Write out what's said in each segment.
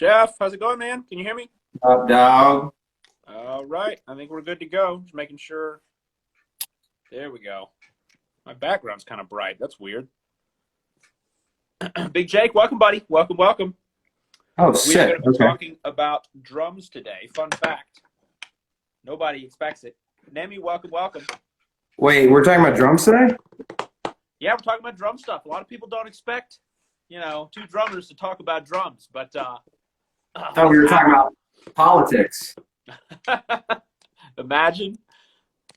Jeff, how's it going, man? Can you hear me? Up, dog. All right. I think we're good to go. Just making sure. There we go. My background's kind of bright. That's weird. Big Jake, welcome, buddy. Welcome, welcome. Oh, We are sick. going to be Okay. talking about drums today. Fun fact. Nobody expects it. Nemi, welcome, welcome. Wait, we're talking about drums today? Yeah, we're talking about drum stuff. A lot of people don't expect, two drummers to talk about drums, but I thought we were talking about politics. imagine.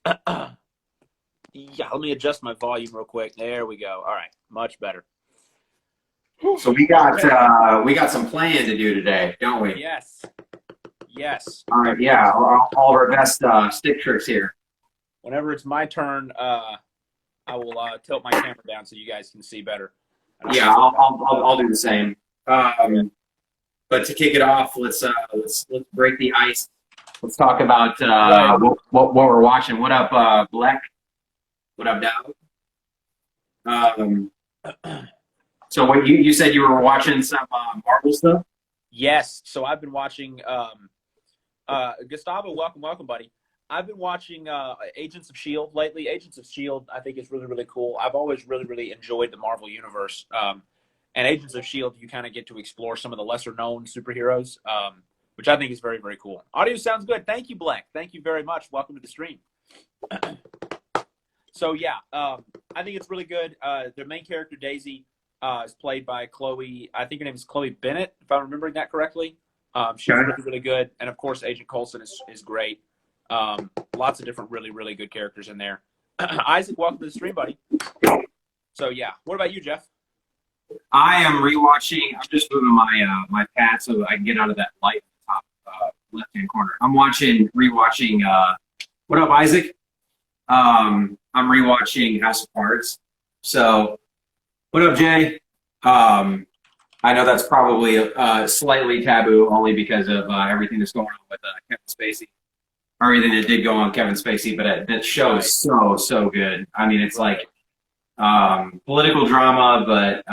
Yeah, let me adjust my volume real quick. There we go. All right, much better. So we got some planning to do today, don't we? Yes. Yes. All right, yeah, all of our best stick tricks here. Whenever it's my turn, I will tilt my camera down so you guys can see better. Yeah, I'll do the same. But to kick it off, let's break the ice. Let's talk about what we're watching. What up, Black? What up, Dowd? So what you said you were watching some Marvel stuff? Yes. So I've been watching Gustavo, welcome, buddy. I've been watching Agents of S.H.I.E.L.D. lately. Agents of S.H.I.E.L.D. I think is really, really cool. I've always really, really enjoyed the Marvel Universe. And Agents of S.H.I.E.L.D., you kind of get to explore some of the lesser-known superheroes, which I think is very, very cool. Audio sounds good. Thank you, Black. Thank you very much. Welcome to the stream. So, yeah, I think it's really good. The main character, Daisy, is played by Chloe. I think her name is Chloe Bennett, if I'm remembering that correctly. She's really, really good. And, of course, Agent Coulson is great. Lots of different really, really good characters in there. Isaac, welcome to the stream, buddy. So, yeah. What about you, Jeff? I am rewatching. I'm just moving my pad so I can get out of that light at the top left-hand corner. I'm rewatching. What up, Isaac? I'm rewatching House of Cards. So, what up, Jay? I know that's probably slightly taboo, only because of everything that's going on with Kevin Spacey, or everything that did go on Kevin Spacey. But that show is so good. I mean, it's like political drama, but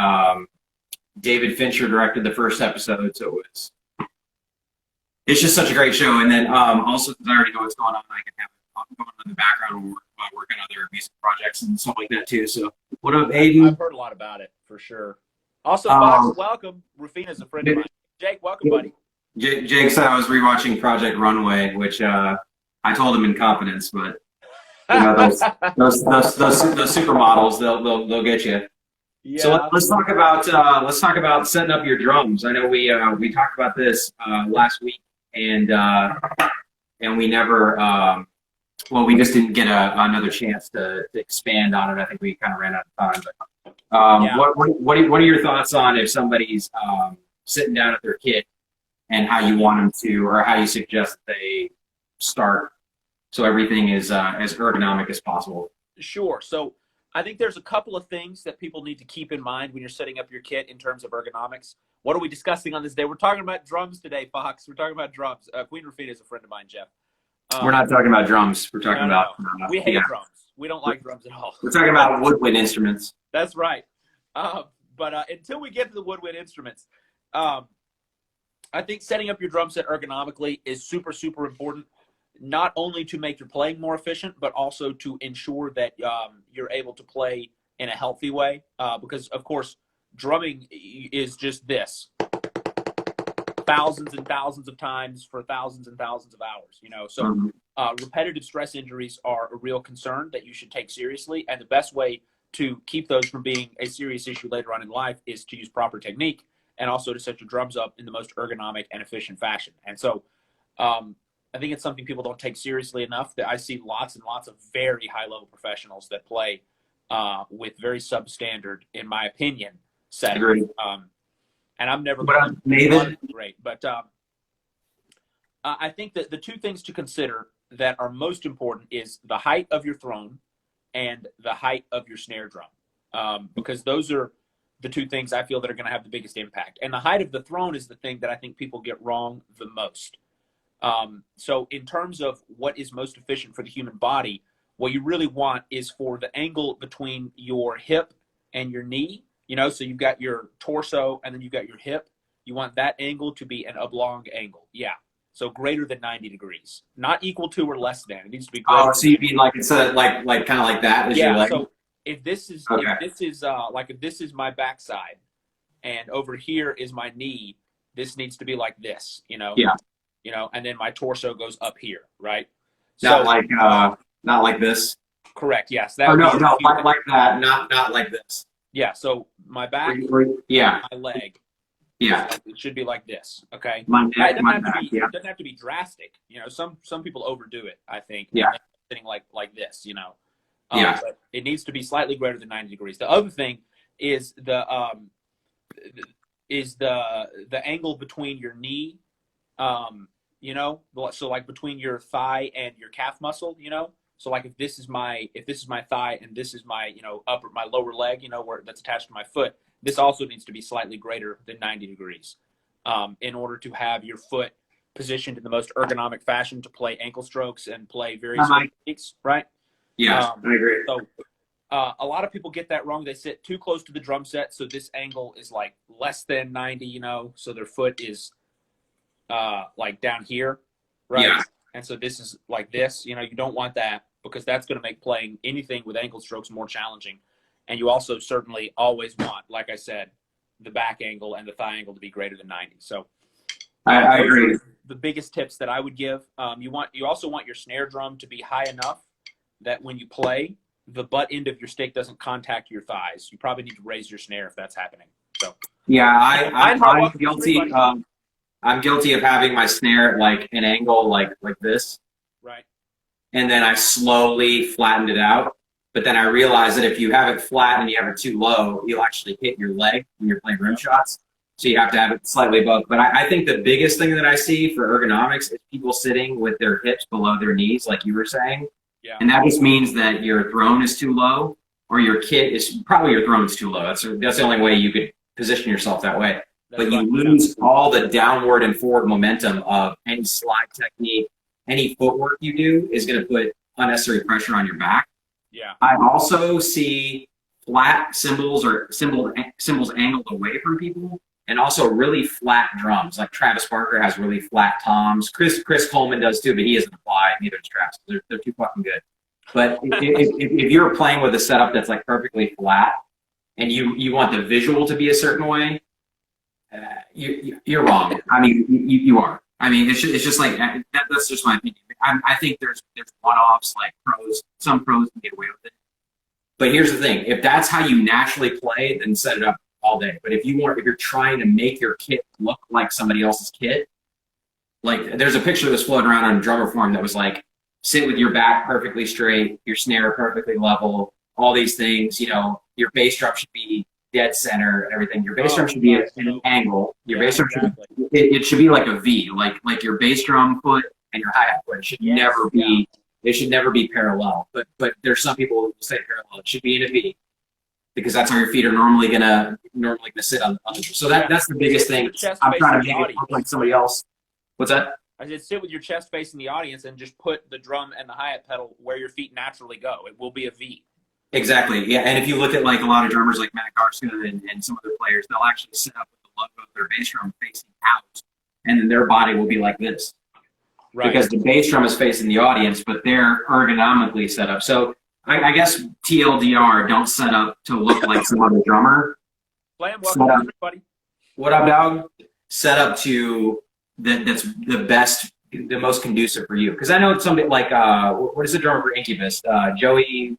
David Fincher directed the first episode, so it's just such a great show. And then also, since I already know what's going on, I can have it going on in the background while working on other music projects and stuff like that too. So, what up, Aiden? I've heard a lot about it for sure. Also, Fox, welcome. Rufina's a friend of mine. Jake, welcome, buddy. Jake said I was rewatching Project Runway, which I told him in confidence, but you know, those supermodels, they'll get you. Yeah. So let's talk about setting up your drums. I know we talked about this last week, and we never we just didn't get another chance to expand on it. I think we kind of ran out of time. But what are your thoughts on if somebody's sitting down at their kit and how you want them to, or how you suggest that they start so everything is as ergonomic as possible? Sure. So I think there's a couple of things that people need to keep in mind when you're setting up your kit in terms of ergonomics. What are we discussing on this day? We're talking about drums today, Fox. We're talking about drums. Queen Rufina is a friend of mine, Jeff. We're not talking about drums. We're talking about... we hate drums. We don't like drums at all. We're talking about woodwind instruments. That's right. But until we get to the woodwind instruments, I think setting up your drum set ergonomically is super, super important, not only to make your playing more efficient, but also to ensure that you're able to play in a healthy way. Because, of course, drumming is just this. Thousands and thousands of times for thousands and thousands of hours, So repetitive stress injuries are a real concern that you should take seriously. And the best way to keep those from being a serious issue later on in life is to use proper technique and also to set your drums up in the most ergonomic and efficient fashion. And so I think it's something people don't take seriously enough. That I see lots and lots of very high-level professionals that play with very substandard, in my opinion, settings. And I'm never going to great. But I think that the two things to consider that are most important is the height of your throne and the height of your snare drum. Because those are the two things I feel that are going to have the biggest impact. And the height of the throne is the thing that I think people get wrong the most. So in terms of what is most efficient for the human body, what you really want is for the angle between your hip and your knee. So you've got your torso and then you've got your hip You want that angle to be an oblong angle. Yeah. So greater than 90 degrees. Not equal to or less than. It needs to be greater. Oh, so you mean like instead of like kind of like that? Is your Yeah. leg? So if this is Okay. if this is my backside and over here is my knee, this needs to be like this, Yeah. And then my torso goes up here, right? Not like this. Correct. Yes. That Oh would no, be no, like that. Not like this. Yeah. So my back, Yeah, my leg. yeah. It should be like this. Okay. My It neck, doesn't my have to back. be, Yeah, it doesn't have to be drastic. Some people overdo it, I think. Yeah. Sitting like this, Yeah. But it needs to be slightly greater than 90 degrees. The other thing is the angle between your knee, so like between your thigh and your calf muscle, So like if this is my thigh and this is my my lower leg, where that's attached to my foot, this also needs to be slightly greater than 90 degrees, in order to have your foot positioned in the most ergonomic fashion to play ankle strokes and play various techniques, right? yeah. I agree. So a lot of people get that wrong. They sit too close to the drum set, so this angle is like less than 90, so their foot is like down here, right? Yeah. And so this is like this, you don't want that, because that's going to make playing anything with ankle strokes more challenging. And you also certainly always want, like I said, the back angle and the thigh angle to be greater than 90. So I agree. The biggest tips that I would give, you also want your snare drum to be high enough that when you play, the butt end of your stick doesn't contact your thighs. You probably need to raise your snare if that's happening. So Yeah, I'm guilty. Street, buddy. I'm guilty of having my snare at like an angle like this, Right. and then I slowly flattened it out. But then I realized that if you have it flat and you have it too low, you'll actually hit your leg when you're playing rim shots. So you have to have it slightly above. But I think the biggest thing that I see for ergonomics is people sitting with their hips below their knees, like you were saying. Yeah. And that just means that your throne is too low, or your kit is probably your throne is too low. That's the only way you could position yourself that way. That's But you right. lose all the downward and forward momentum of any slide technique. Any footwork you do is going to put unnecessary pressure on your back. Yeah. I also see flat cymbals or cymbals angled away from people, and also really flat drums. Like Travis Barker has really flat toms. Chris Coleman does too, but he doesn't apply. Neither does Travis. They're too fucking good. But if you're playing with a setup that's like perfectly flat, and you want the visual to be a certain way, you're wrong. I mean, you are. I mean, it's just like that's just my opinion. I think there's one-offs, like pros. Some pros can get away with it. But here's the thing: if that's how you naturally play, then set it up all day. But if you're trying to make your kit look like somebody else's kit, like there's a picture that was floating around on Drummer Forum that was like, sit with your back perfectly straight, your snare perfectly level, all these things. Your bass drum should be dead center and everything. Your bass drum should be at an angle. Your bass drum should it should be like a V, like your bass drum foot and your hi-hat foot. It should never be. They should never be parallel. But there's some people who say parallel. It should be in a V, because that's how your feet are normally gonna sit on. So that's the biggest thing. I'm trying to make it look like somebody else. What's that? I said sit with your chest facing the audience and just put the drum and the hi-hat pedal where your feet naturally go. It will be a V. Exactly. Yeah. And if you look at like a lot of drummers like Matt Garcia and some other players, they'll actually set up with the logo of their bass drum facing out, and then their body will be like this. Right. Because the bass drum is facing the audience, but they're ergonomically set up. So I guess TLDR, don't set up to look like some other drummer. Blam, welcome everybody. What up, dog? Set up to that's the best, the most conducive for you. Because I know somebody like what is the drummer for Incubus? Joey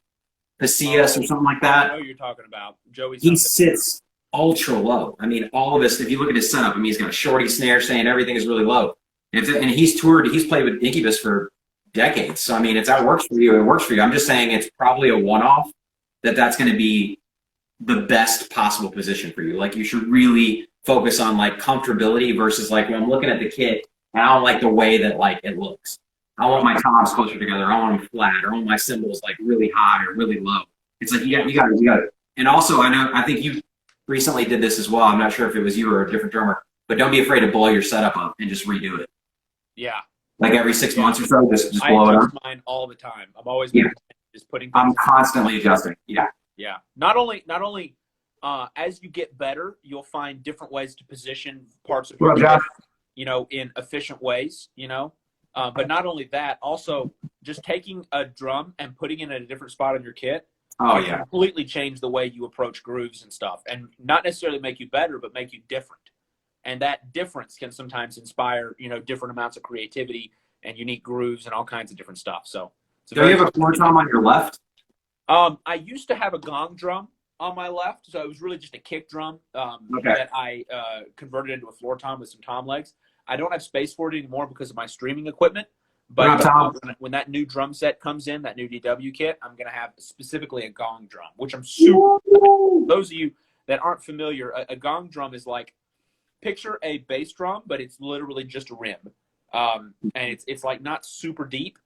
Pasillas or something like that. I know who you're talking about. Joey. He sits ultra low. I mean, all of this. If you look at his setup, I mean, he's got a shorty snare saying everything is really low. And he's toured. He's played with Incubus for decades. So I mean, that works for you. It works for you. I'm just saying it's probably a one-off. That's going to be the best possible position for you. Like you should really focus on like comfortability versus like when I'm looking at the kit and I don't like the way that like it looks. I want my toms closer together. I want them flat. Or I want my cymbals like really high or really low. It's like you got to. And also, I think you recently did this as well. I'm not sure if it was you or a different drummer, but don't be afraid to blow your setup up and just redo it. Yeah. Like every 6 months or so, just blow it up. I adjust mine all the time. I'm always just putting. I'm constantly adjusting. Yeah. Yeah. Not only as you get better, you'll find different ways to position parts of What your up, kit, Josh? in efficient ways, but not only that, also just taking a drum and putting it in a different spot on your kit Oh can yeah, completely change the way you approach grooves and stuff, and not necessarily make you better, but make you different. And that difference can sometimes inspire, different amounts of creativity and unique grooves and all kinds of different stuff. So it's a do you very have a floor tom on your left? I used to have a gong drum on my left, so it was really just a kick drum Okay. that I converted into a floor tom with some tom legs. I don't have space for it anymore because of my streaming equipment. What up, But Tom? when that new drum set comes in, that new DW kit, I'm going to have specifically a gong drum, which I'm super. Those of you that aren't familiar, a gong drum is like, picture a bass drum, but it's literally just a rim, and it's like not super deep,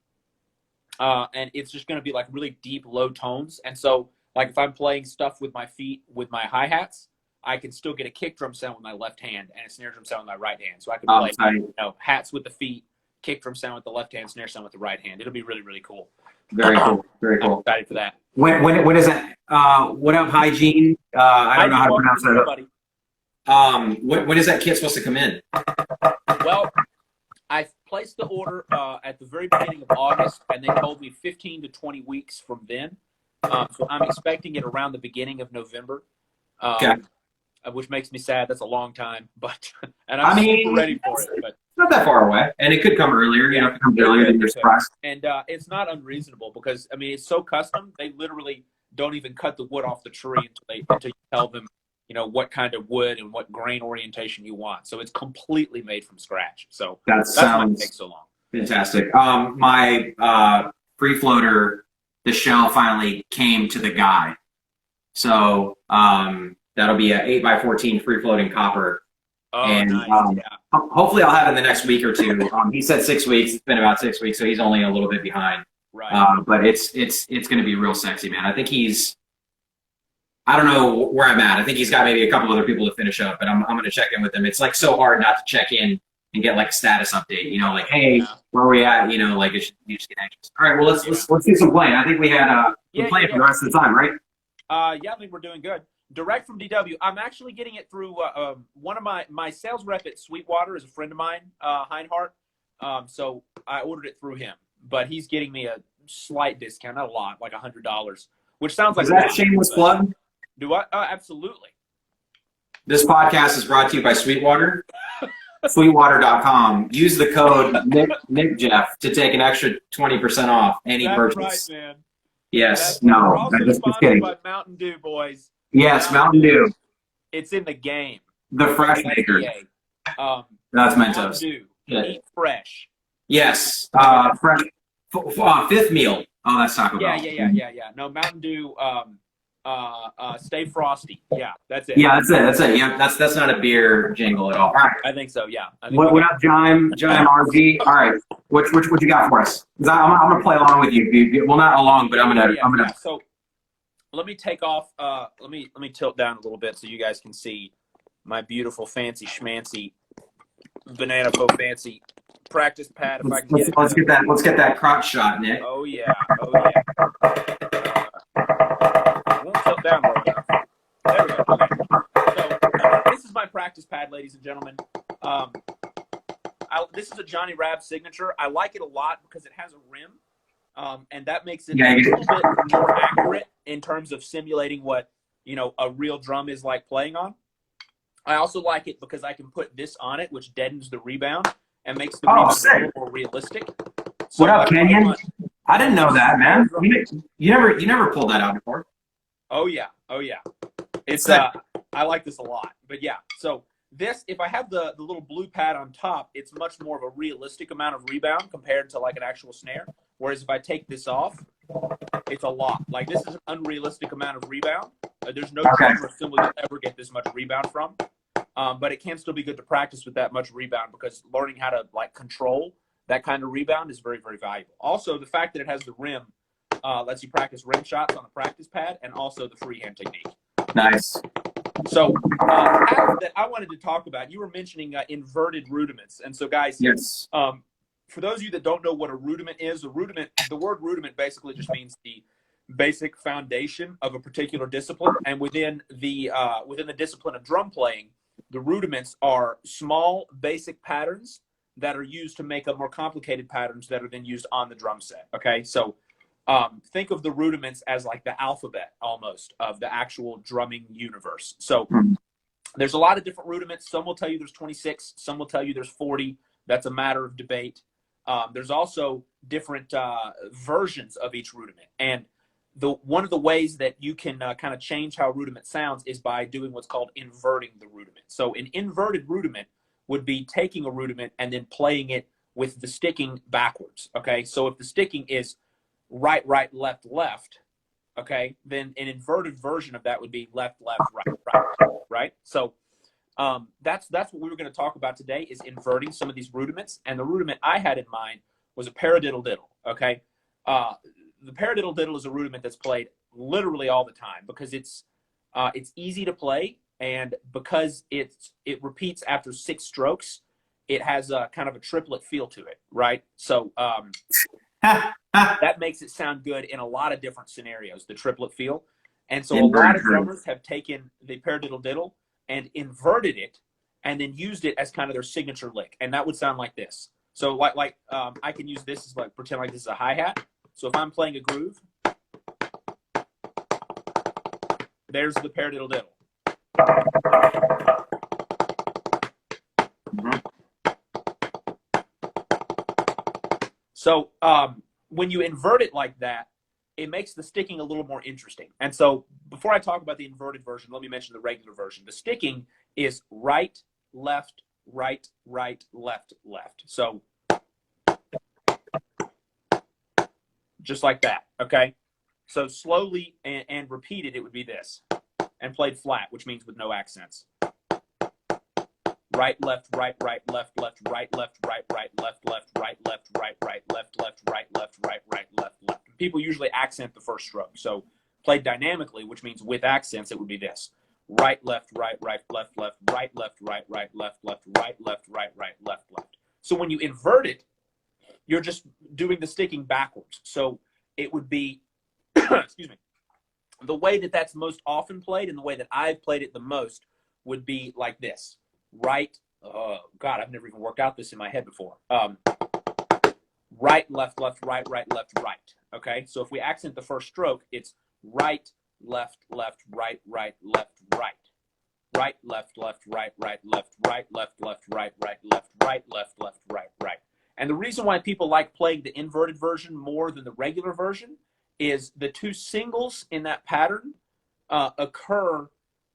and it's just going to be like really deep low tones. And so, like if I'm playing stuff with my feet with my hi hats, I can still get a kick drum sound with my left hand and a snare drum sound with my right hand. So I can play Sorry. hats with the feet, kick drum sound with the left hand, snare sound with the right hand. It'll be really, really cool. Very cool. Very I'm cool. excited for that. When is that? What up, Hygiene? I don't know how to pronounce that. Everybody. When is that kit supposed to come in? Well, I placed the order at the very beginning of August, and they told me 15 to 20 weeks from then. So I'm expecting it around the beginning of November, Okay. Which makes me sad. That's a long time, but and I'm super ready for it. But It's not that far away, and it could come earlier. You know, if it comes earlier, then you're surprised. and it's not unreasonable because it's so custom. They literally don't even cut the wood off the tree until you tell them what kind of wood and what grain orientation you want. So it's completely made from scratch. So That that's why it sounds takes so long. fantastic. My free floater, the shell finally came to the guy. So that'll be a 8x14 free floating copper. Oh, And, nice. Hopefully I'll have it in the next week or two. He said 6 weeks. It's been about 6 weeks, so he's only a little bit behind. Right. But it's going to be real sexy, man. I think I don't know where I'm at. I think he's got maybe a couple other people to finish up, but I'm going to check in with him. It's like so hard not to check in and get like a status update, like, hey, where are we at? Like you just get anxious. All right, well let's do some playing. I think we had playing for the rest of the time, right? I think we're doing good. Direct from DW. I'm actually getting it through one of my sales rep at Sweetwater is a friend of mine, Heinhart. So I ordered it through him, but he's getting me a slight discount, not a lot, like $100, which sounds like Is that a shameless plug? Do I? Absolutely. This podcast is brought to you by Sweetwater. Sweetwater.com. Use the code NickJeff to take an extra 20% off any purchase. That's right, man. Yes. We're No. also Just sponsored kidding. by Mountain Dew, boys. Yes, Mountain Dew, It's in the game. the fresh maker. That's Mountain Mentos. Dew. Yeah. Eat fresh. Yes. Fresh. Fifth meal. Oh, that's Taco Bell. Yeah. No, Mountain Dew. Stay frosty. Yeah, that's it. Yeah, that's it. Yeah, that's not a beer jingle at all. All right. I think so. Yeah. What up, Jime RZ? All right. What you got for us? 'Cause I'm gonna play along with you. Well, not along, but I'm gonna. So let me take off. Let me tilt down a little bit so you guys can see my beautiful, fancy, schmancy, banana po fancy practice pad. If I can get it. Let's get that crotch shot, Nick. Oh yeah. Won't tilt down low enough. There we go. Okay. So this is my practice pad, ladies and gentlemen. This is a Johnny Rab signature. I like it a lot because it has a rim, and that makes it a little bit more accurate in terms of simulating what a real drum is like playing on. I also like it because I can put this on it, which deadens the rebound and makes the rebound a little more realistic. So what up, Kenyon? I didn't know that, man. You never pulled that out before. Oh yeah. It's I like this a lot. But yeah, so this, if I have the little blue pad on top, it's much more of a realistic amount of rebound compared to like an actual snare. Whereas if I take this off, it's a lot. Like this is an unrealistic amount of rebound. There's no drummer assembly you'll ever get this much rebound from. But it can still be good to practice with that much rebound because learning how to like control that kind of rebound is very, very valuable. Also, the fact that it has the rim lets you practice rim shots on the practice pad and also the freehand technique. Nice. So that I wanted to talk about, you were mentioning inverted rudiments. And so guys, yes. For those of you that don't know what a rudiment is, the word rudiment basically just means basic foundation of a particular discipline. And within the discipline of drum playing, the rudiments are small, basic patterns that are used to make up more complicated patterns that are then used on the drum set. Okay, so think of the rudiments as like the alphabet almost of the actual drumming universe. So there's a lot of different rudiments. Some will tell you there's 26. Some will tell you there's 40. That's a matter of debate. There's also different versions of each rudiment. And one of the ways that you can kind of change how a rudiment sounds is by doing what's called inverting the rudiment. So an inverted rudiment would be taking a rudiment and then playing it with the sticking backwards. Okay, so if the sticking is right, right, left, left, okay, then an inverted version of that would be left, left, right, right, right? So that's what we were going to talk about today, is inverting some of these rudiments. And the rudiment I had in mind was a paradiddle diddle, okay? The paradiddle diddle is a rudiment that's played literally all the time because it's easy to play, and because it repeats after 6 strokes, it has a kind of a triplet feel to it, right? So that makes it sound good in a lot of different scenarios, the triplet feel. And so a lot of drummers have taken the paradiddle diddle and inverted it and then used it as kind of their signature lick. And that would sound like this. So I can use this as pretend like this is a hi-hat. So if I'm playing a groove, there's the paradiddle diddle. So when you invert it like that, it makes the sticking a little more interesting. And so before I talk about the inverted version, let me mention the regular version. The sticking is right, left, right, right, left, left. So just like that, okay? So slowly and repeated, it would be this. And played flat, which means with no accents. Right, left, right, right, left, left, right, left, right, right, left, left, right, left, right, right, left, left, right, left, right, right, left, left. People usually accent the first stroke. So played dynamically, which means with accents, it would be this. Right, left, right, right, left, left, right, left, right, right, left, left, right, left, right, right, left, left. So when you invert it, you're just doing the sticking backwards. So it would be, excuse me, the way that that's most often played and the way that I've played it the most would be like this. Right, God, I've never even worked out this in my head before. Right, left, left, right, right, left, right. Okay, so if we accent the first stroke, it's right, left, left, right, right, left, right. Right, left, left, right, right, left, right, left, left, right, right, left, right, left, left, right, right. And the reason why people like playing the inverted version more than the regular version is the 2 singles in that pattern occur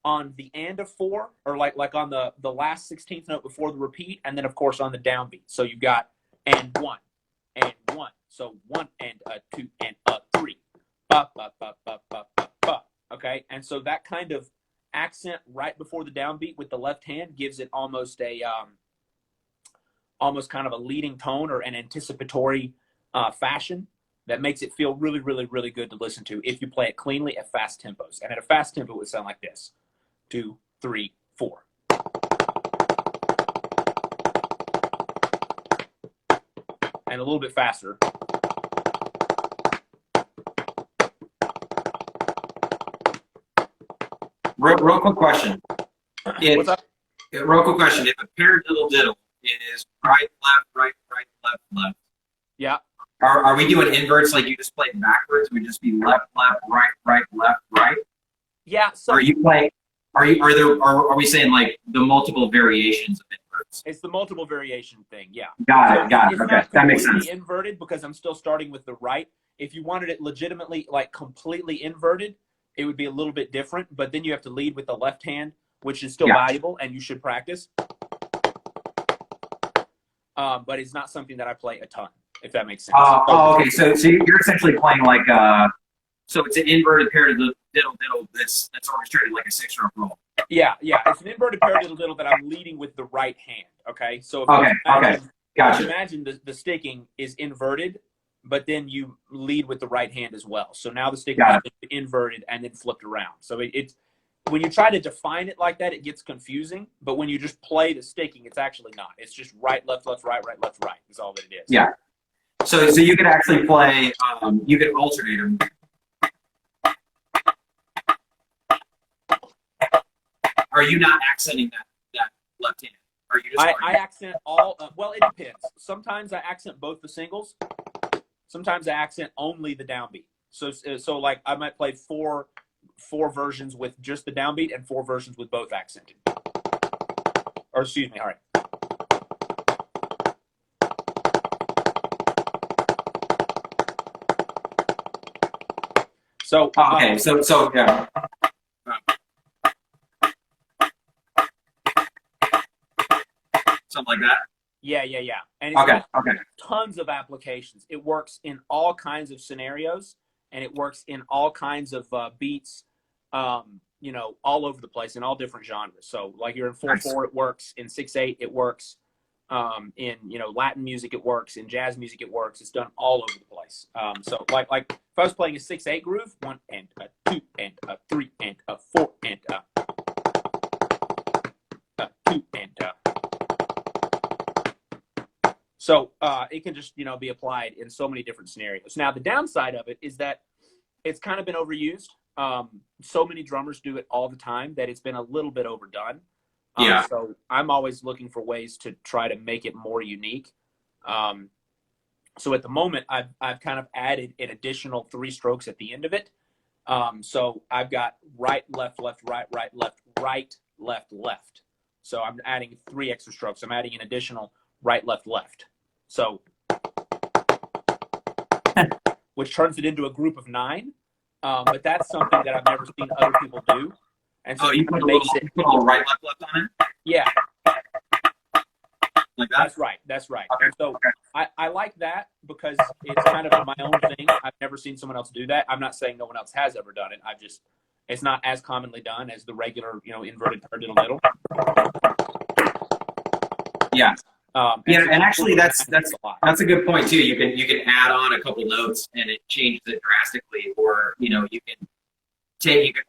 on the and of 4, or like on the last 16th note before the repeat, and then of course on the downbeat. So you've got and 1 and 1. So 1 and 2 and 3. Ba, ba, ba, ba, ba, ba, ba. Okay, and so that kind of accent right before the downbeat with the left hand gives it almost a almost kind of a leading tone or an anticipatory fashion that makes it feel really, really, really good to listen to if you play it cleanly at fast tempos. And at a fast tempo, it would sound like this. 2, 3, 4. And a little bit faster. Real quick question. What's up? Real quick question. If a paradiddle diddle is right, left, right, right, left, left. Yeah. Are we doing inverts like you just played backwards? Would it just be left, left, right, right, left, right? Yeah. So are you playing? Are we saying like the multiple variations of inverts? It's the multiple variation thing. Yeah. Got it. It's Okay, not that makes sense. inverted because I'm still starting with the right. If you wanted it legitimately like completely inverted, it would be a little bit different. But then you have to lead with the left hand, which is still valuable and you should practice. But it's not something that I play a ton, if that makes sense. Okay. So you're essentially playing like so it's an inverted paradiddle that's orchestrated like a 6-stroke roll. Yeah. It's an inverted paradiddle diddle that I'm leading with the right hand. Okay. So Gotcha. Imagine the sticking is inverted, but then you lead with the right hand as well. So now the sticking is inverted and then flipped around. So it's when you try to define it like that, it gets confusing. But when you just play the sticking, it's actually not. It's just right, left, left, right, right, left, right. Is all that it is. Yeah. So you could actually play. You could alternate them. are you not accenting that left hand? Are you just I accent all. Well, it depends. Sometimes I accent both the singles. Sometimes I accent only the downbeat. So like I might play four versions with just the downbeat and 4 versions with both accented. Or excuse me. All right. So okay, so yeah. Something like that. Yeah. And it's Okay. tons of applications. It works in all kinds of scenarios, and it works in all kinds of beats. All over the place in all different genres. So like you're in 4/4, it works. In 6/8, it works. In Latin music, it works. In jazz music, it works. It's done all over the place. So like if I was playing a 6/8 groove, 1 and a 2 and a 3 and a 4 and a 2 and a. So it can just be applied in so many different scenarios. Now the downside of it is that it's kind of been overused. So many drummers do it all the time that it's been a little bit overdone. Yeah. So I'm always looking for ways to try to make it more unique. So at the moment, I've kind of added an additional 3 strokes at the end of it. So I've got right, left, left, right, right, left, right, left, left. So I'm adding 3 extra strokes. I'm adding an additional right, left, left. So, which turns it into a group of 9. But that's something that I've never seen other people do. And so you put a little right, left, left on it? Yeah. Like that? That's right. Okay. And so I like that because it's kind of my own thing. I've never seen someone else do that. I'm not saying no one else has ever done it. It's not as commonly done as the regular, inverted paradiddle. Yeah. And actually that's a good point too. You can add on a couple notes and it changes it drastically, or you can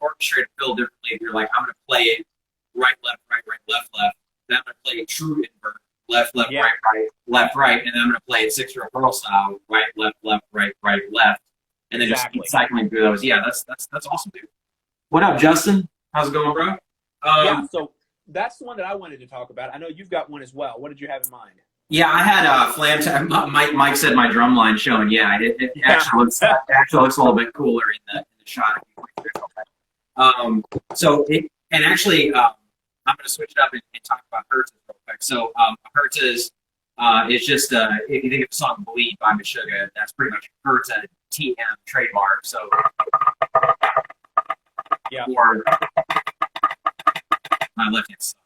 orchestrate it fill differently. If you're like, I'm gonna play it right, left, right, right, left, left. Then I'm gonna play a true invert, left, left, right, right, left, right, and then I'm gonna play it 6/4 pearl style, right, left, left, right, right, left, and then just keep cycling through those. Yeah, that's awesome, dude. What up, Justin? How's it going, bro? So that's the one that I wanted to talk about. I know you've got one as well. What did you have in mind? Yeah, I had Flam Tap. Mike said my drum line showing. Yeah, it actually looks a little bit cooler in the shot. I'm going to switch it up and talk about Hertz real quick. So Hertz is just if you think of the song "Bleed" by Meshuggah, that's pretty much Hertz TM trademark. So yeah. Or my left hand sucks.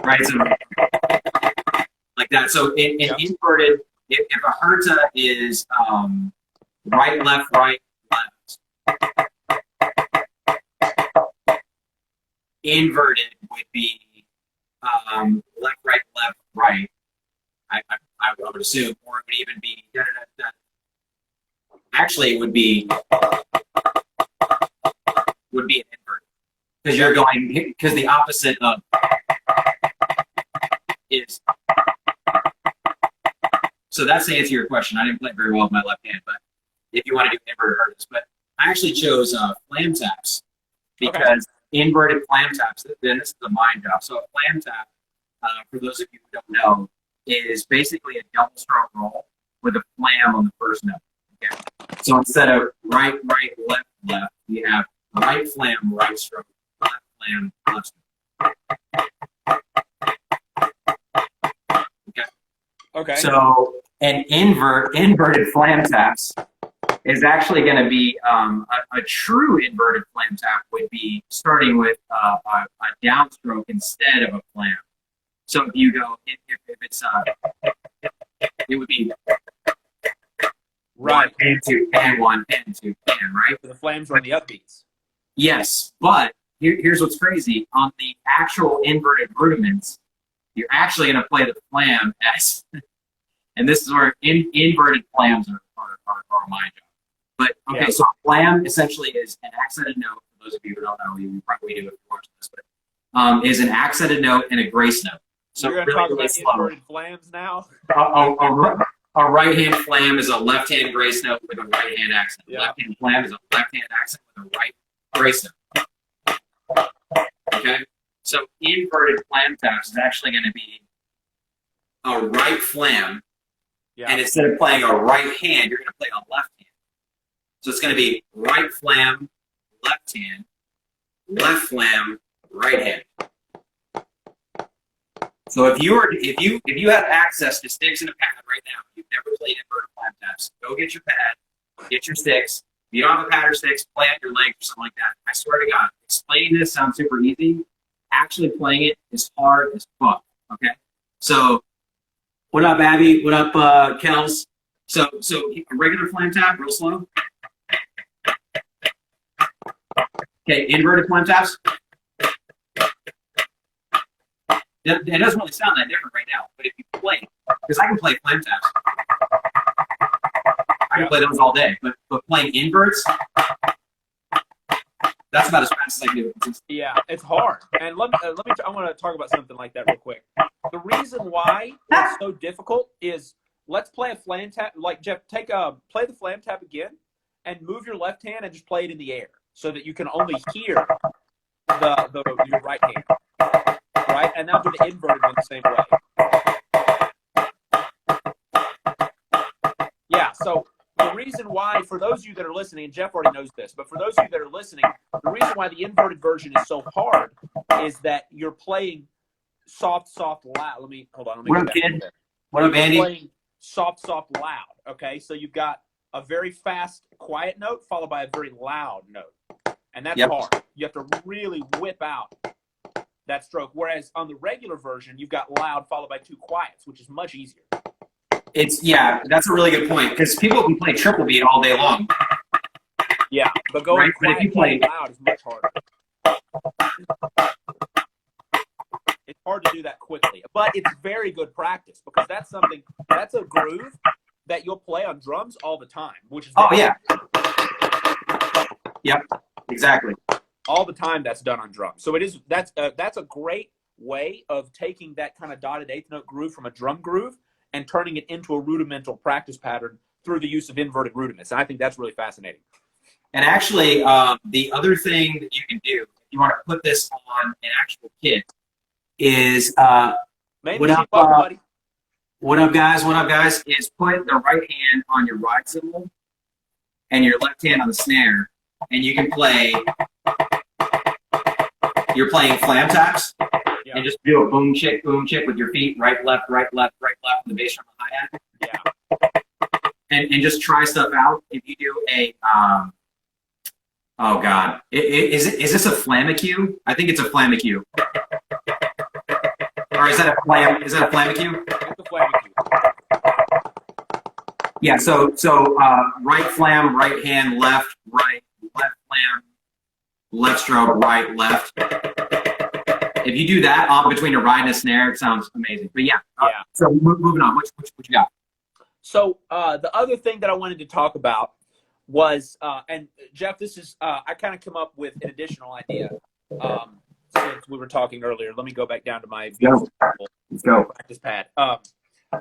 Right, so like that. So in inverted, if a Herta is right, left, left, inverted would be left, right, left, right. I would assume, or it would even be actually it would be an invert because you're going because the opposite of is. So that's the answer to your question. I didn't play very well with my left hand, but if you want to do inverted Hertz, but I actually chose flam taps because inverted flam taps. Then this is the mind job. So a flam tap, for those of you who don't know, is basically a double stroke roll with a flam on the first note. Okay. So instead of right, right, left, left, we have right flam, right stroke, left flam, left stroke. Okay. So an inverted flam taps is actually going to be a true inverted flam tap would be starting with a downstroke instead of a flam. So if you go, if it's it would be right. 1 and 2 and 1 and 2 and right. So the flams are on the upbeats. Yes, but here's what's crazy on the actual inverted rudiments. You're actually going to play the flam as, and this is where inverted flams are my job. But okay, so flam essentially is an accented note. For those of you who don't know, you probably do if you're watching this, but is an accented note and a grace note. So you're going to talk about inverted flams now. A right hand flam is a left hand grace note with a right hand accent. Yeah. Left hand flam is a left hand accent with a right brace them. Okay? So inverted flam taps is actually going to be a right flam, Yeah. and instead of playing a right hand, you're going to play a left hand. So it's going to be right flam, left hand, left flam, right hand. So if you have access to sticks and a pad right now, you've never played inverted flam taps, go get your pad, get your sticks. If you don't have a pad or sticks, play on your legs or something like that. I swear to God, explaining this sounds super easy. Actually playing it is hard as fuck. Okay? So what up, Abby? What up, Kels? So a regular flam tap, real slow. Okay, inverted flam taps. It doesn't really sound that different right now, but if you play, because I can play flam taps, I can play those all day. But playing inverts, that's about as fast as I do it. Yeah, it's hard. And let me. I want to talk about something like that real quick. The reason why it's so difficult is let's play a flam tap. Like Jeff, play the flam tap again, and move your left hand and just play it in the air so that you can only hear your right hand. Right, and now do the inverted one the same way. Yeah. So the reason why, for those of you that are listening, and Jeff already knows this, but for those of you that are listening, the reason why the inverted version is so hard is that you're playing soft, loud. Hold on. What up, kid? What up, Andy? You're playing soft, loud. Okay, so you've got a very fast, quiet note followed by a very loud note, and that's hard. You have to really whip out that stroke. Whereas on the regular version, you've got loud followed by two quiets, which is much easier. That's a really good point because people can play triple beat all day long. Yeah, but going quiet, if you play loud is much harder. It's hard to do that quickly, but it's very good practice because that's a groove that you'll play on drums all the time, which is Yep, exactly. All the time that's done on drums. So that's a great way of taking that kind of dotted eighth note groove from a drum groove and turning it into a rudimental practice pattern through the use of inverted rudiments. And I think that's really fascinating. And actually, the other thing that you can do, if you want to put this on an actual kit, is what up, guys? What up, guys? Is put the right hand on your ride cymbal and your left hand on the snare, and you can play. You're playing flam taps, and just do a boom chick with your feet, right, left, right, left, right, left, and the bass drum and the hi-hat. Yeah. And just try stuff out. If you do a, oh God, is this a flamacue? I think it's a flamacue. Or is that a flamacue? It's a flamacue. Yeah. So right flam, right hand, left, right, left flam, left stroke, right, left. If you do that between a ride and a snare, it sounds amazing. But so moving on, what you got? So the other thing that I wanted to talk about was, and Jeff, this is, I kind of come up with an additional idea since we were talking earlier. Let me go back down to my practice pad.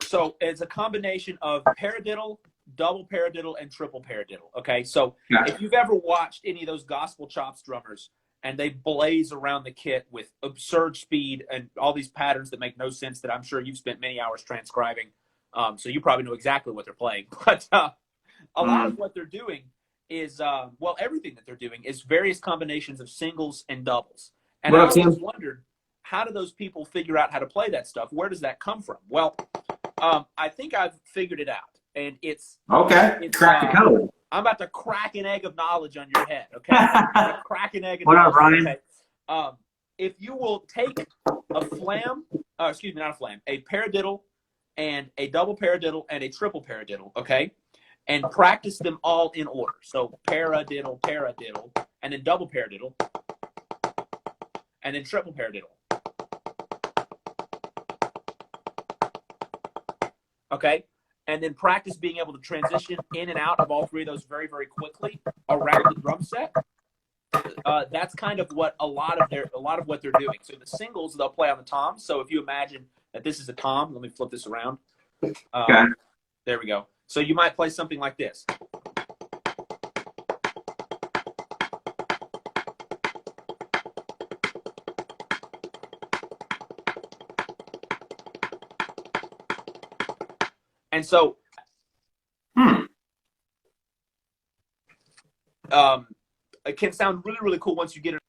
So it's a combination of paradiddle, double paradiddle, and triple paradiddle. Okay, so if you've ever watched any of those gospel chops drummers and they blaze around the kit with absurd speed and all these patterns that make no sense that I'm sure you've spent many hours transcribing, so you probably know exactly what they're playing. But a lot of what they're doing is, everything that they're doing is various combinations of singles and doubles. And I always wondered, how do those people figure out how to play that stuff? Where does that come from? Well, I think I've figured it out. And it's crack the code. I'm about to crack an egg of knowledge on your head, okay? Crack an egg of knowledge. What up, Ryan? Okay. If you will take a flam, not a flam, a paradiddle and a double paradiddle and a triple paradiddle, okay? And practice them all in order. So paradiddle, paradiddle, and then double paradiddle, and then triple paradiddle. Okay? And then practice being able to transition in and out of all three of those very, very quickly around the drum set. That's kind of what a lot of what they're doing. So the singles they'll play on the toms. So if you imagine that this is a tom, let me flip this around. There we go. So you might play something like this. And so it can sound really, really cool once you get it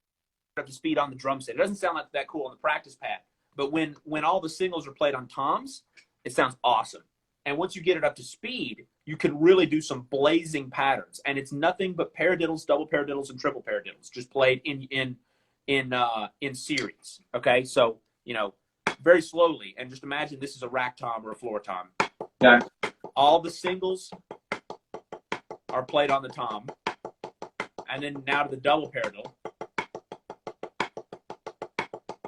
up to speed on the drum set. It doesn't sound like that cool on the practice pad, but when all the singles are played on toms, it sounds awesome. And once you get it up to speed, you can really do some blazing patterns. And it's nothing but paradiddles, double paradiddles, and triple paradiddles, just played in series. Okay, so very slowly, and just imagine this is a rack tom or a floor tom. Yeah. All the singles are played on the tom, and then now to the double paradiddle,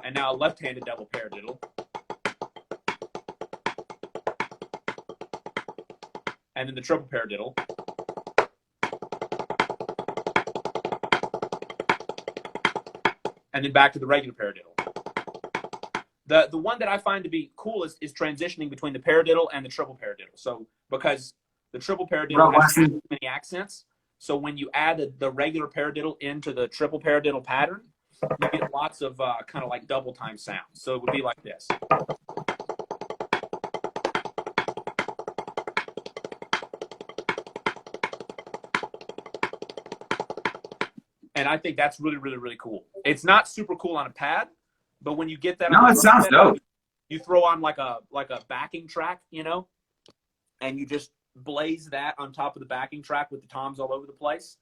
and now a left-handed double paradiddle, and then the triple paradiddle, and then back to the regular paradiddle. The one that I find to be cool is transitioning between the paradiddle and the triple paradiddle. So because the triple paradiddle has too many accents, so when you add the regular paradiddle into the triple paradiddle pattern, you get lots of kind of like double time sounds. So it would be like this. And I think that's really, really, really cool. It's not super cool on a pad, but when you get that, no, it sounds dope. You throw on like a backing track, and you just blaze that on top of the backing track with the toms all over the place.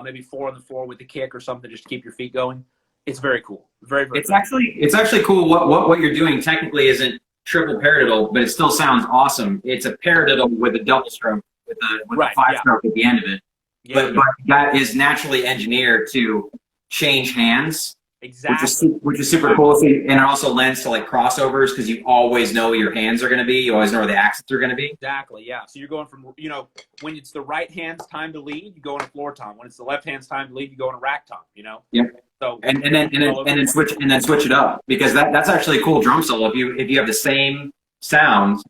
Maybe 4 on the floor with the kick or something just to keep your feet going. It's very cool. Very, very It's actually cool. What you're doing technically isn't triple paradiddle, but it still sounds awesome. It's a paradiddle with a double stroke with a 5-stroke at the end of it. Yeah, but that is naturally engineered to change hands. Exactly. Which is super cool. And it also lends to like crossovers because you always know where your hands are going to be. You always know where the accents are going to be. Exactly. Yeah. So you're going from, when it's the right hand's time to lead, you go in a floor tom. When it's the left hand's time to lead, you go in a rack tom. Yep. So and then switch it up, because that's actually a cool drum solo. If you have the same sounds,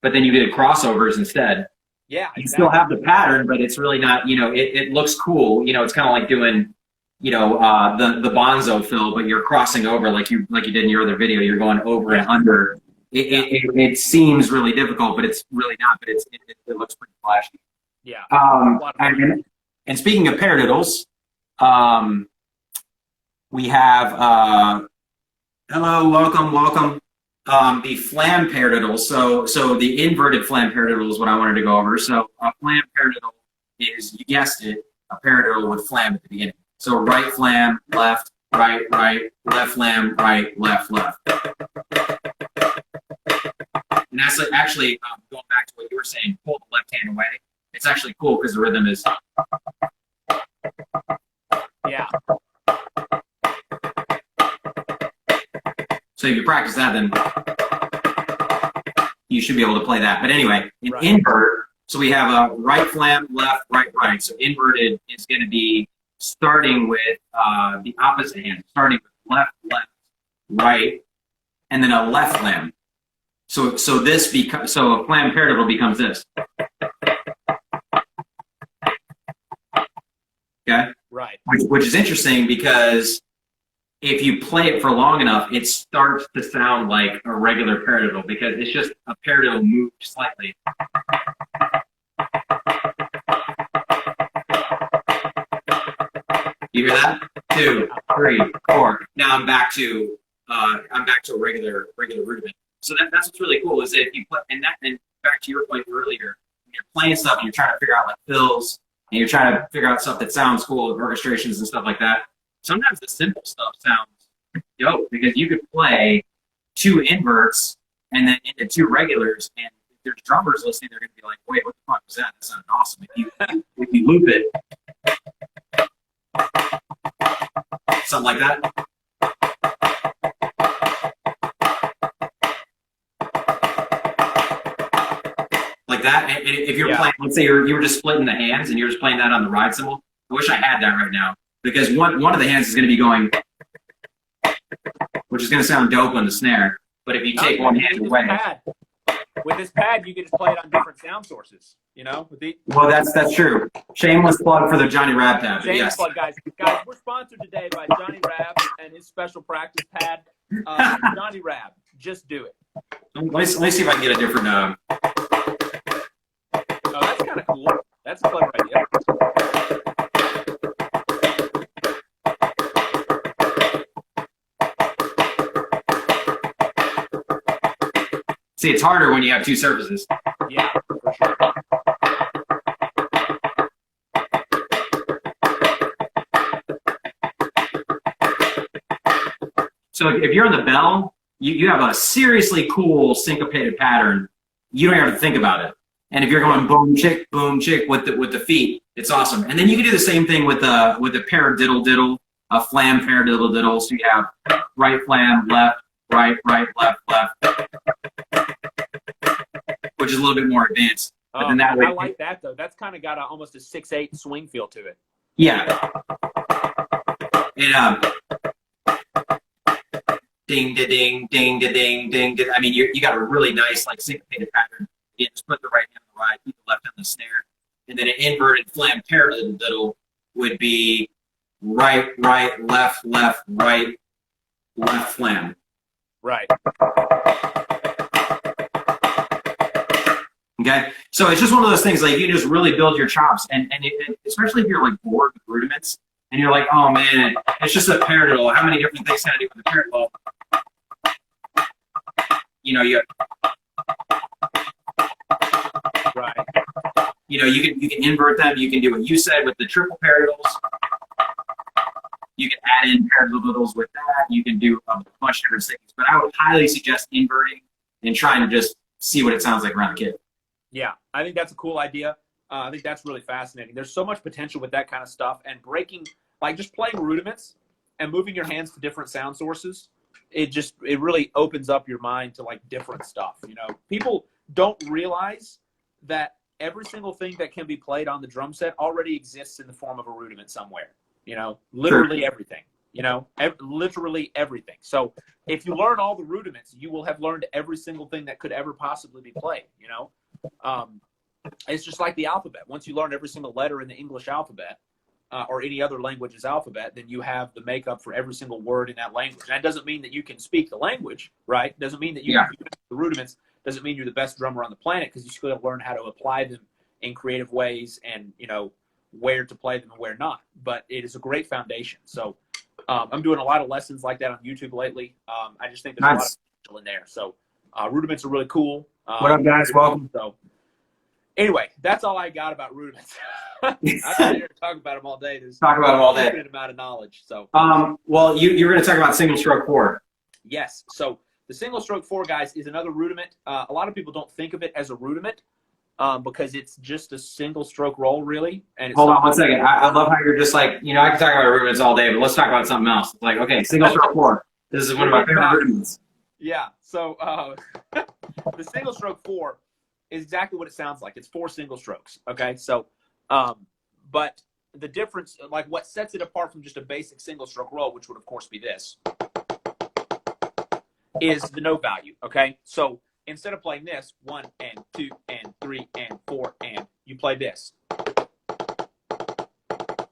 but then you did crossovers instead. Yeah. Exactly. You still have the pattern, but it's really not. It looks cool. It's kind of like doing. The bonzo fill, but you're crossing over like you did in your other video. You're going over and under. It seems really difficult, but it's really not. But it looks pretty flashy. Yeah. And speaking of paradiddles, we have hello, welcome. The flam paradiddle. So the inverted flam paradiddle is what I wanted to go over. So a flam paradiddle is, you guessed it, a paradiddle with flam at the beginning. So right flam, left, right, left flam, right, left. And that's actually, going back to what you were saying, pull the left hand away. It's actually cool because the rhythm is. Yeah. So if you practice that, then you should be able to play that. But anyway, in invert, so we have a right flam, left, right. So inverted is going to be starting with the opposite hand, starting with left, right, and then a left flam. So a flam paradiddle becomes this. Okay. Right. Which is interesting because if you play it for long enough, it starts to sound like a regular paradiddle because it's just a paradiddle moved slightly. You hear that? 2, 3, 4. Now I'm back to a regular rudiment. So that's what's really cool is that if you play and back to your point earlier, when you're playing stuff and you're trying to figure out like fills and you're trying to figure out stuff that sounds cool, orchestrations and stuff like that. Sometimes the simple stuff sounds dope because you could play 2 inverts and then into 2 regulars, and if there's drummers listening, they're going to be like, "Wait, what the fuck was that? That sounded awesome." If you loop it. Something like that. Like that. And if you're playing, let's say you were just splitting the hands and you're just playing that on the ride cymbal. I wish I had that right now because one of the hands is going to be going, which is going to sound dope on the snare. But if you take one hand away. With this pad, you can just play it on different sound sources, Well, that's true. Shameless plug for the Johnny Rab pad. Shameless plug, guys. We're sponsored today by Johnny Rab and his special practice pad. Johnny Rab, just do it. Let me see if I can get a different. kind of cool. That's a clever idea. See, it's harder when you have two surfaces. Yeah, for sure. So if you're on the bell, you have a seriously cool syncopated pattern. You don't even have to think about it. And if you're going boom chick with the feet, it's awesome. And then you can do the same thing with the paradiddle diddle, a flam paradiddle diddle. So you have right flam, left, right, left, which is a little bit more advanced. But then that way, I like that though. That's kind of got almost a 6/8 swing feel to it. Yeah. And ding da ding ding da ding ding. I mean, you got a really nice like syncopated pattern. You just put the right hand on the ride, keep the left hand on the snare, and then an inverted flam paradiddle would be right, left, right, left flam. Right. Okay, so it's just one of those things like you just really build your chops, and especially if you're like bored with rudiments, and you're like, oh man, it's just a paradiddle. How many different things can I do with a paradiddle? You know, Right. You know, you can invert them. You can do what you said with the triple paradiddles. You can add in paradiddles with that. You can do a bunch of different things. But I would highly suggest inverting and trying to just see what it sounds like around a kit. Yeah, I think that's a cool idea. I think that's really fascinating. There's so much potential with that kind of stuff, and breaking, like just playing rudiments and moving your hands to different sound sources. It really opens up your mind to like different stuff. You know, people don't realize that every single thing that can be played on the drum set already exists in the form of a rudiment somewhere. You know, literally everything. You know, literally everything. So if you learn all the rudiments, you will have learned every single thing that could ever possibly be played. You know, it's just like the alphabet. Once you learn every single letter in the English alphabet or any other language's alphabet, then you have the makeup for every single word in that language. And that doesn't mean that you can speak the language, right? Doesn't mean that you can use the rudiments. Doesn't mean you're the best drummer on the planet, because you still learn how to apply them in creative ways and, you know, where to play them and where not. But it is a great foundation. So I'm doing a lot of lessons like that on YouTube lately. I just think there's a lot of potential in there. So rudiments are really cool. What up, guys? Welcome. So anyway, that's all I got about rudiments. I'm not here to talk about them all day. There's talk about them all day. A good amount of knowledge. So well, you were going to talk about single stroke 4. Yes. So the single stroke 4, guys, is another rudiment. A lot of people don't think of it as a rudiment because it's just a single stroke roll, really. And it's hold on one second. I love how you're just like, you know, I can talk about rudiments all day, but let's talk about something else. Like, okay, single stroke 4. This is one of my favorite rudiments. Yeah. So the single stroke 4 is exactly what it sounds like. It's 4 single strokes. Okay. So, but the difference, like what sets it apart from just a basic single stroke roll, which would of course be this, is the note value. Okay. So instead of playing this 1 and 2 and 3 and 4 and you play this.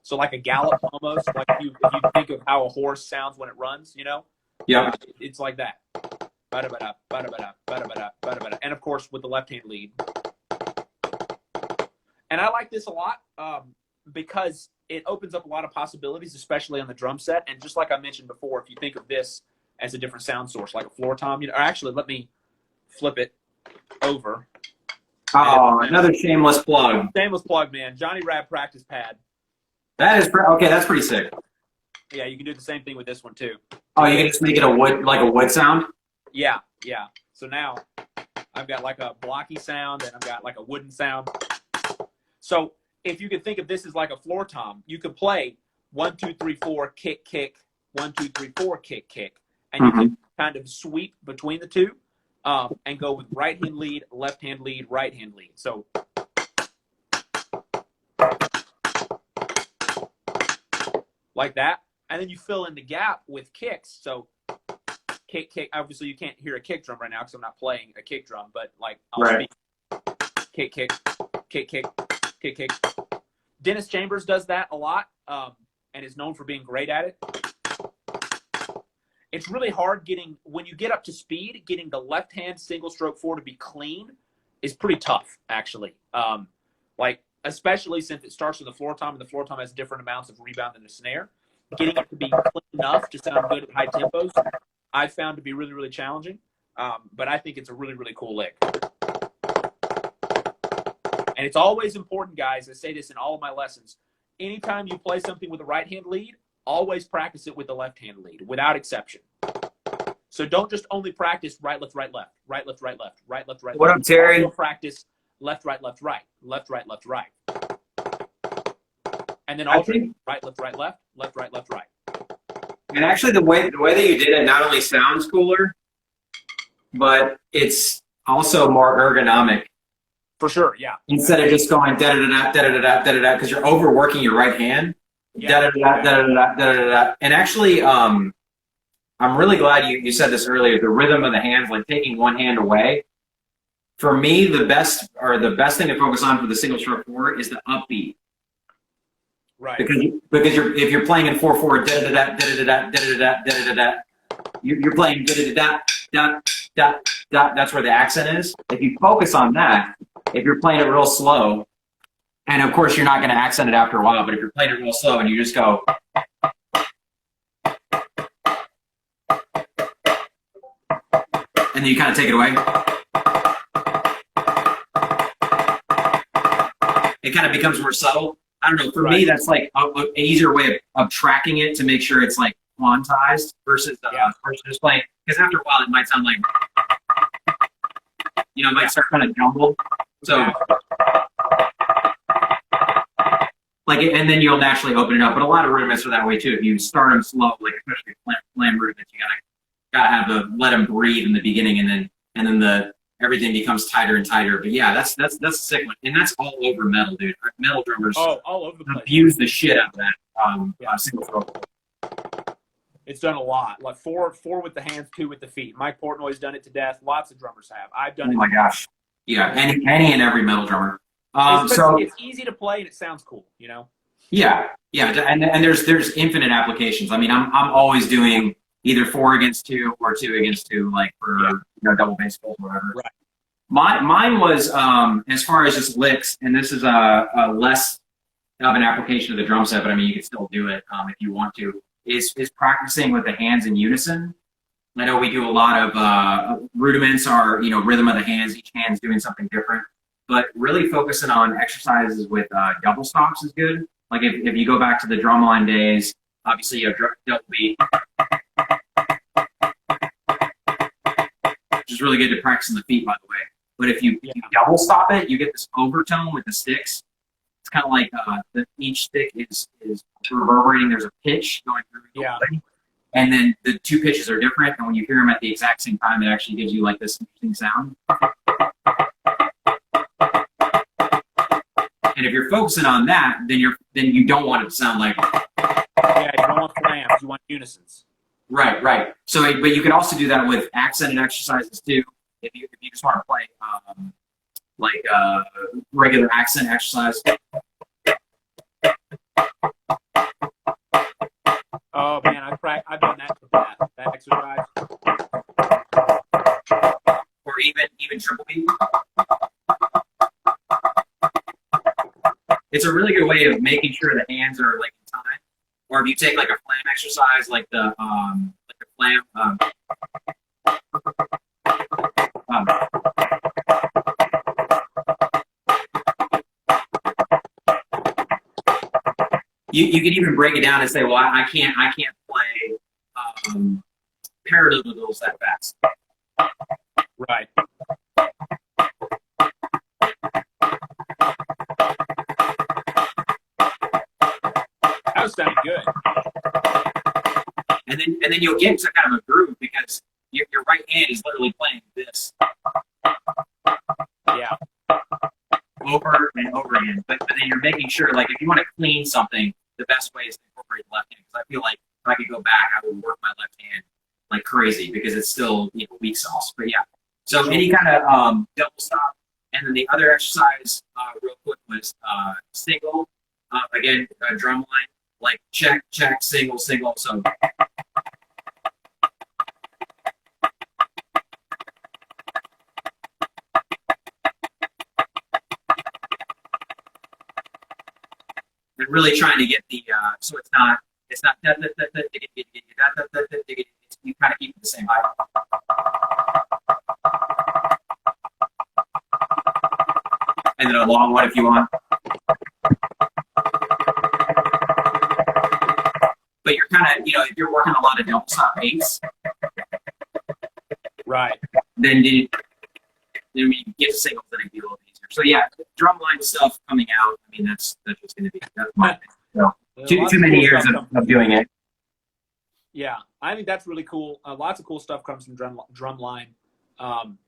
So like a gallop almost, like if you think of how a horse sounds when it runs, you know? Yeah. It's like that. Ba-da-ba-da, ba-da-ba-da, ba-da-ba-da, ba-da-ba-da. And of course with the left hand lead. And I like this a lot because it opens up a lot of possibilities, especially on the drum set. And just like I mentioned before, if you think of this as a different sound source, like a floor tom, you know, or actually let me flip it over. Oh, another shameless plug. Shameless plug, man. Johnny Rab practice pad. That is okay. That's pretty sick. Yeah, you can do the same thing with this one too. Oh, you can just make it a wood sound. Yeah, yeah. So now I've got like a blocky sound and I've got like a wooden sound. So if you could think of this as like a floor tom, you could play 1, 2, 3, 4, kick, kick, 1, 2, 3, 4, kick, kick, and you can kind of sweep between the two and go with right hand lead, left hand lead, right hand lead. So like that, and then you fill in the gap with kicks. So kick, kick. Obviously, you can't hear a kick drum right now because I'm not playing a kick drum, but like I'll speak. Kick, kick, kick, kick, kick, kick. Dennis Chambers does that a lot and is known for being great at it. It's really hard when you get up to speed, getting the left hand single stroke 4 to be clean is pretty tough, actually. Like, especially since it starts with the floor tom, and the floor tom has different amounts of rebound than the snare. Getting it to be clean enough to sound good at high tempos, I've found to be really, really challenging. But I think it's a really, really cool lick. And it's always important, guys. I say this in all of my lessons. Anytime you play something with a right-hand lead, always practice it with the left-hand lead, without exception. So don't just only practice right, left, right, left, right, left, right, left, right, left, right, left. What up, Terry? Also practice left, right, left, right, left, right, left, right. And then alternate right, left, right, left, left, right, left, right. And actually, the way that you did it not only sounds cooler, but it's also more ergonomic. For sure, yeah. Instead of just going da da da da da da da da, because you're overworking your right hand. Da da da da da da da. And actually, I'm really glad you said this earlier. The rhythm of the hands, like taking one hand away. For me, the best thing to focus on for the single stroke 4 is the upbeat. Right. Because if you're playing in 4/4 da da da da da da da da da da da, you're playing da da da da da da. That's where the accent is. If you focus on that, if you're playing it real slow, and of course you're not going to accent it after a while, but if you're playing it real slow and you just go, and then you kind of take it away, it kind of becomes more subtle. I don't know. For me, that's like an easier way of tracking it to make sure it's like quantized versus just playing. Because after a while, it might sound like, it might start kind of jumbled. So, and then you'll naturally open it up. But a lot of rhythmists are that way too. If you start them slow, like especially flam rhythmists, you gotta let them breathe in the beginning, and then everything becomes tighter and tighter. But yeah, that's a sick one, and that's all over metal, dude. Metal drummers all over the place. Abuse the shit out of that single throat. It's done a lot. Like four with the hands, 2 with the feet. Mike Portnoy's done it to death. Lots of drummers have. I've done it. Oh my gosh. Yeah, any and every metal drummer. So it's easy to play and it sounds cool, Yeah, and there's infinite applications. I mean, I'm always doing either 4 against 2 or 2 against 2, like for double bass fills or whatever. Right. Mine was as far as just licks, and this is a less of an application of the drum set, but I mean you can still do it if you want to. Is practicing with the hands in unison. I know we do a lot of rudiments are rhythm of the hands. Each hand's doing something different, but really focusing on exercises with double stops is good. Like if you go back to the drumline days, obviously you have double beat, which is really good to practice in the feet, by the way. But if you double stop it, you get this overtone with the sticks. It's kind of like each stick is reverberating. There's a pitch going through. Yeah. And then the 2 pitches are different, and when you hear them at the exact same time, it actually gives you like this interesting sound. And if you're focusing on that, then you don't want it to sound like. Yeah, you don't want flams. You want unisons. Right. So, but you can also do that with accented exercises too. If you just want to play regular accent exercise. Oh man, I've done that exercise. Or even triple beat. It's a really good way of making sure the hands are like in time. Or if you take like a flam exercise, like the flam. You can even break it down and say, well, I can't play paradiddles that fast. Right. That was sounding good. And then you'll get into kind of a groove because your right hand is literally playing this. Yeah. Over and over again. But then you're making sure, like, if you want to clean something, the best way is to incorporate the left hand. Because I feel like if I could go back, I would work my left hand like crazy because it's still weak sauce. But yeah. So any kind of double stop. And then the other exercise, real quick, was single. Again, drum line, like check, check, single, single. So. really trying to get the so it's not you kind of keep it the same height. And then a long one if you want. But you're kind of, if you're working a lot of double stop eights, Right. then when you get to singles, then it'd be a little easier. So yeah, drumline stuff coming out. I mean, that's just going to be my thing. So too many years of doing it. Yeah, I think that's really cool. Lots of cool stuff comes from drumline, and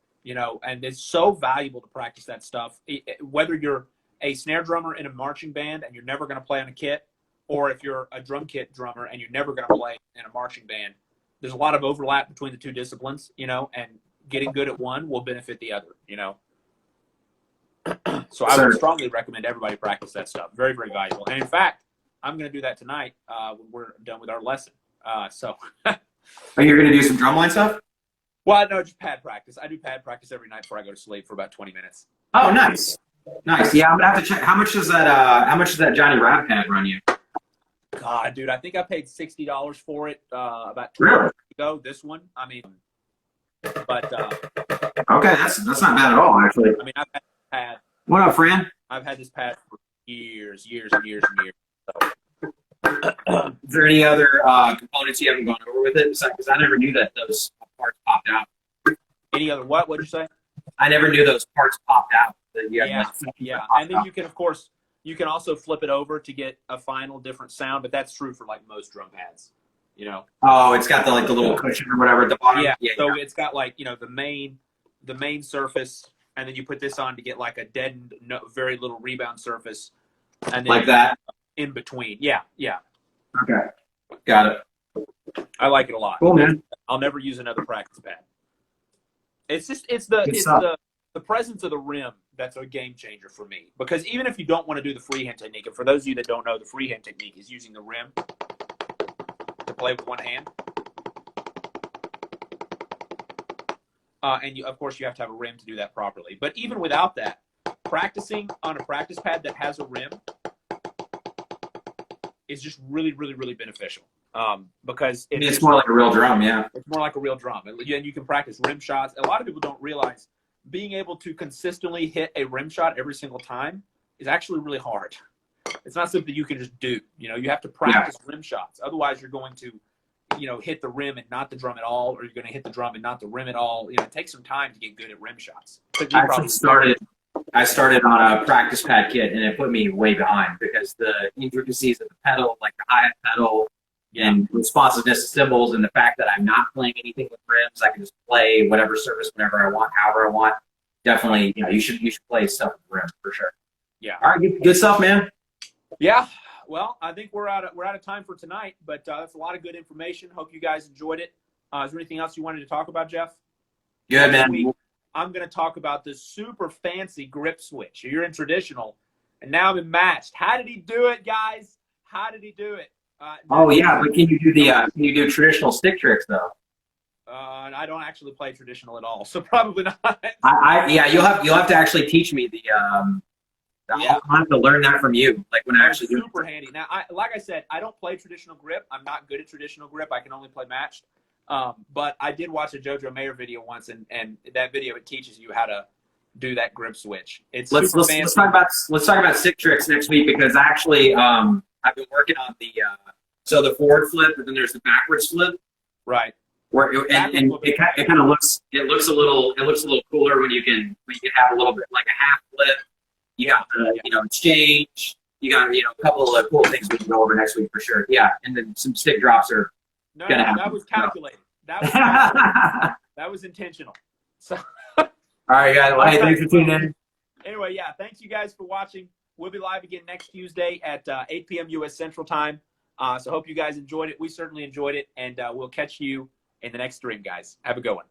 it's so valuable to practice that stuff. Whether you're a snare drummer in a marching band and you're never going to play on a kit, or if you're a drum kit drummer and you're never going to play in a marching band, there's a lot of overlap between the two disciplines, and getting good at one will benefit the other, So I would strongly recommend everybody practice that stuff. Very, very valuable. And in fact, I'm going to do that tonight when we're done with our lesson. Are you going to do some drumline stuff? Well, no, just pad practice. I do pad practice every night before I go to sleep for about 20 minutes. Oh, nice. Yeah, I'm gonna have to check. How much does that Johnny Rap pad run you? God, dude, I think I paid $60 for it about 2 Really? years ago. This one, I mean, but okay, that's not bad at all, actually. I mean, I've had this pad. What up, Fran? I've had this pad for years and years. So. Is there any other components you haven't gone over with it? Because I never knew that those parts popped out. Any other what? What'd you say? I never knew those parts popped out. Yeah. And then you can, of course, also flip it over to get a final different sound, but that's true for like most drum pads, Oh, it's got the little cushion or whatever at the bottom. Yeah. So it's got like the main surface, and then you put this on to get like a deadened, very little rebound surface, and then like that in between. Yeah. Okay, got it. I like it a lot. Cool, man. I'll never use another practice pad. It's the presence of the rim that's a game changer for me, because even if you don't want to do the freehand technique, and for those of you that don't know, the freehand technique is using the rim to play with one hand. And of course, you have to have a rim to do that properly. But even without that, practicing on a practice pad that has a rim is just really, really, really beneficial. Because it's more like a real drum, yeah. It's more like a real drum. And you can practice rim shots. A lot of people don't realize being able to consistently hit a rim shot every single time is actually really hard. It's not something you can just do. You have to practice rim shots. Otherwise, you're going to, hit the rim and not the drum at all, or you're going to hit the drum and not the rim at all. It takes some time to get good at rim shots. I started on a practice pad kit, and it put me way behind because the intricacies of the pedal, like the hi-hat pedal, and responsiveness of cymbals, and the fact that I'm not playing anything with rims, I can just play whatever surface whenever I want, however I want. Definitely, you should play stuff with rims for sure. Yeah. All right, good stuff, man. Yeah. Well, I think we're out of time for tonight, but that's a lot of good information. Hope you guys enjoyed it. Is there anything else you wanted to talk about, Jeff? Good, Next man. week, I'm going to talk about this super fancy grip switch. You're in traditional, and now I'm in matched. How did he do it, guys? How did he do it? But can you do traditional stick tricks though? I don't actually play traditional at all, so probably not. You'll have to actually teach me I'll have to learn that from you. Like when I actually do. Super handy. Now, like I said, I don't play traditional grip. I'm not good at traditional grip. I can only play matched. But I did watch a JoJo Mayer video once, and that video, it teaches you how to do that grip switch. Let's talk about stick tricks next week, because actually I've been working on the forward flip, and then there's the backwards flip. Right. Where it kind of looks a little cooler when you can have a little bit like a half flip. You got exchange. You got a couple of cool things we can go over next week for sure. Yeah, and then some stick drops are gonna happen. That was calculated. That was intentional. So. All right, guys. Well, hey, thanks for tuning in. Anyway, thanks you guys for watching. We'll be live again next Tuesday at 8 p.m. U.S. Central Time. So hope you guys enjoyed it. We certainly enjoyed it, and we'll catch you in the next stream, guys. Have a good one.